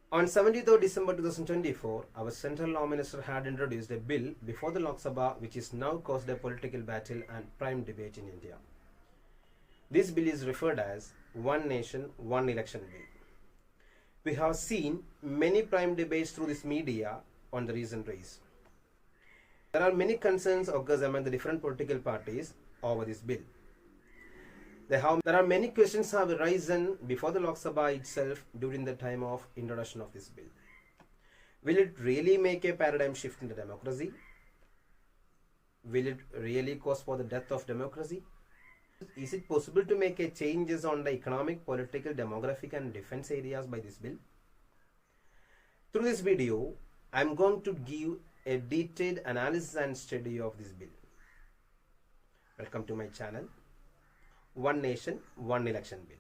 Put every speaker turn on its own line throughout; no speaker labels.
On 17th of December 2024, our Central Law Minister had introduced a bill before the Lok Sabha which is now caused a political battle and prime debate in India. This bill is referred as One Nation, One Election Bill. We have seen many prime debates through this media on the recent race. There are many concerns occurs among the different political parties over this bill. There are many questions have arisen before the Lok Sabha itself during the time of introduction of this bill. Will it really make a paradigm shift in the democracy? Will it really cause for the death of democracy? Is it possible to make a changes on the economic, political, demographic and defense areas by this bill? Through this video, I am going to give a detailed analysis and study of this bill. Welcome to my channel. One Nation, One Election Bill.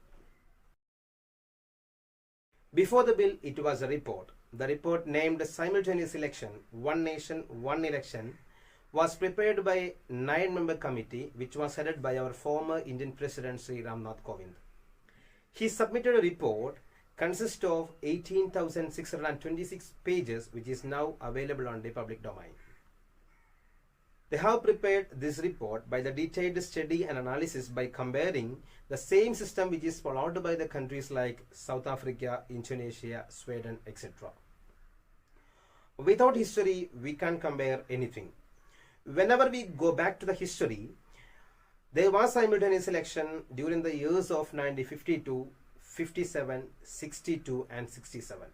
Before the bill, it was a report. The report named Simultaneous Election, One Nation, One Election was prepared by a 9-member committee which was headed by our former Indian President Sri Ramnath Kovind. He submitted a report consist of 18,626 pages which is now available on the public domain. They have prepared this report by the detailed study and analysis by comparing the same system which is followed by the countries like South Africa, Indonesia, Sweden, etc. Without history, we can't compare anything. Whenever we go back to the history, there was simultaneous election during the years of 1952, 57, 62 and 67.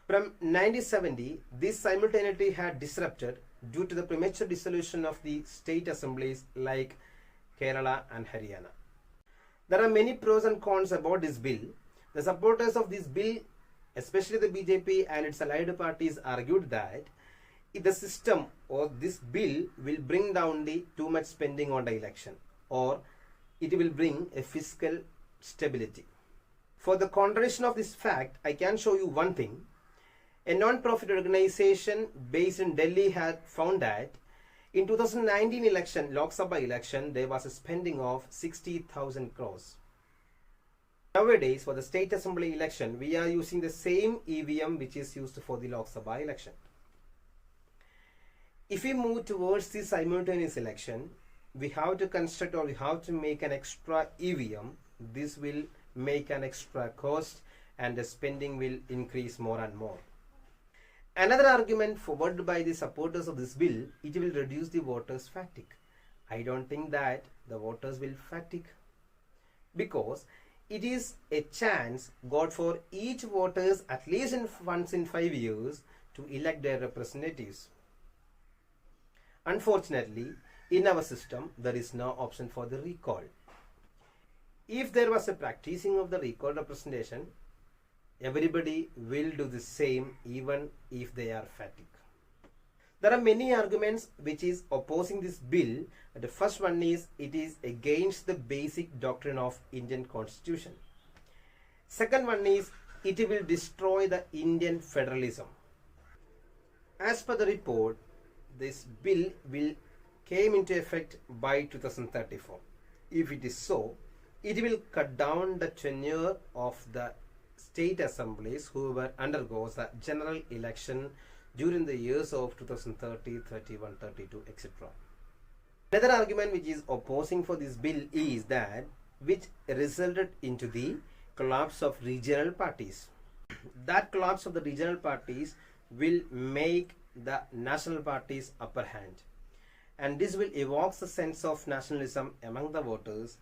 From 1970, this simultaneity had disrupted due to the premature dissolution of the state assemblies like Kerala and Haryana. There are many pros and cons about this bill. The supporters of this bill, especially the BJP and its allied parties, argued that the system or this bill will bring down the too much spending on the election, or it will bring a fiscal stability. For the contradiction of this fact, I can show you one thing. A non-profit organization based in Delhi had found that in 2019 election, Lok Sabha election, there was a spending of 60,000 crores. Nowadays, for the state assembly election, we are using the same EVM which is used for the Lok Sabha election. If we move towards the simultaneous election, we have to construct or we have to make an extra EVM. This will make an extra cost and the spending will increase more and more. Another argument forwarded by the supporters of this bill, it will reduce the voters' fatigue. I don't think that the voters will fatigue, because it is a chance got for each voters at least once in 5 years to elect their representatives. Unfortunately, in our system, there is no option for the recall. If there was a practicing of the recall representation, everybody will do the same even if they are fatigued. There are many arguments which is opposing this bill. The first one is it is against the basic doctrine of Indian Constitution. Second one is it will destroy the Indian federalism. As per the report, this bill will came into effect by 2034. If it is so, it will cut down the tenure of the state assemblies whoever undergoes the general election during the years of 2030, 31, 32, etc. Another argument which is opposing for this bill is that which resulted into the collapse of regional parties. That collapse of the regional parties will make the national parties upper hand, and this will evoke the sense of nationalism among the voters,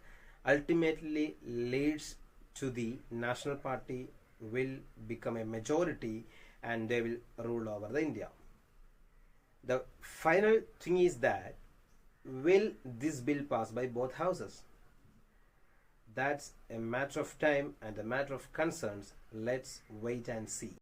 ultimately leads to the national party will become a majority and they will rule over the India. The final thing is that will this bill pass by both houses? That's a matter of time and a matter of concerns. Let's wait and see.